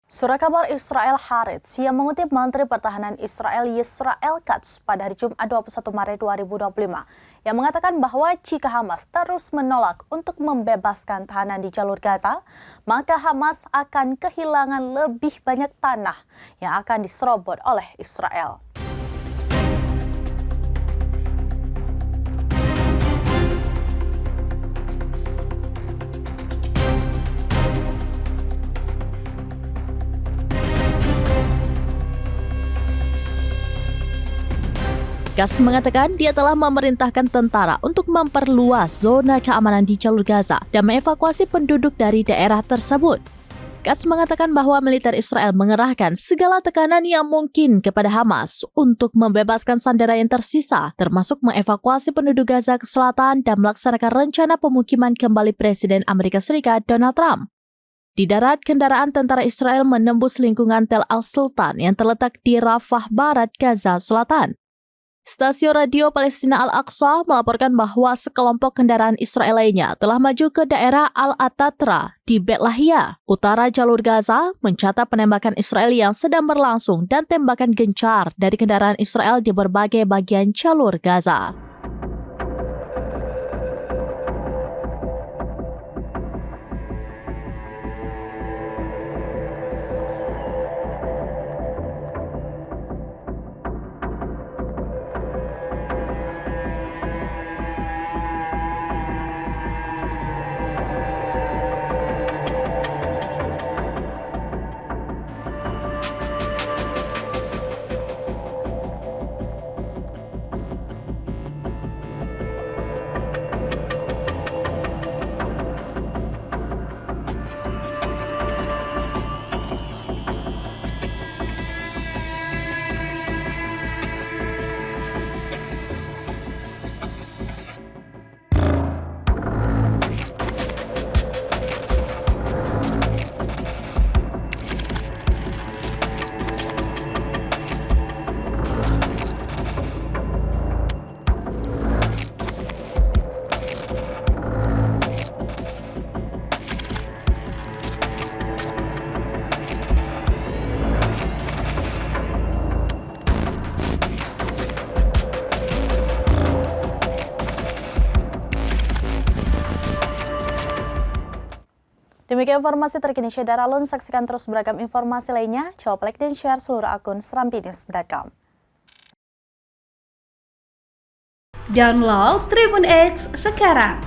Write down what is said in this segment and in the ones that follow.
Surat kabar Israel Haaretz yang mengutip Menteri Pertahanan Israel Yisrael Katz pada hari Jumat 21 Maret 2025 yang mengatakan bahwa jika Hamas terus menolak untuk membebaskan tahanan di jalur Gaza, maka Hamas akan kehilangan lebih banyak tanah yang akan diserobot oleh Israel. Katz mengatakan dia telah memerintahkan tentara untuk memperluas zona keamanan di jalur Gaza dan mengevakuasi penduduk dari daerah tersebut. Katz mengatakan bahwa militer Israel mengerahkan segala tekanan yang mungkin kepada Hamas untuk membebaskan sandera yang tersisa, termasuk mengevakuasi penduduk Gaza ke selatan dan melaksanakan rencana pemukiman kembali Presiden Amerika Serikat Donald Trump. Di darat, kendaraan tentara Israel menembus lingkungan Tel Al-Sultan yang terletak di Rafah Barat, Gaza Selatan. Stasiun radio Palestina Al-Aqsa melaporkan bahwa sekelompok kendaraan Israel lainnya telah maju ke daerah Al-Atatra di Bet Lahia, utara jalur Gaza, mencatat penembakan Israel yang sedang berlangsung dan tembakan gencar dari kendaraan Israel di berbagai bagian jalur Gaza. Demikian informasi terkini Syedara Lun. Saksikan terus beragam informasi lainnya. Coba like dan share seluruh akun serambinews.com. Download Tribun X sekarang.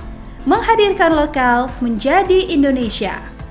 Menghadirkan lokal menjadi Indonesia.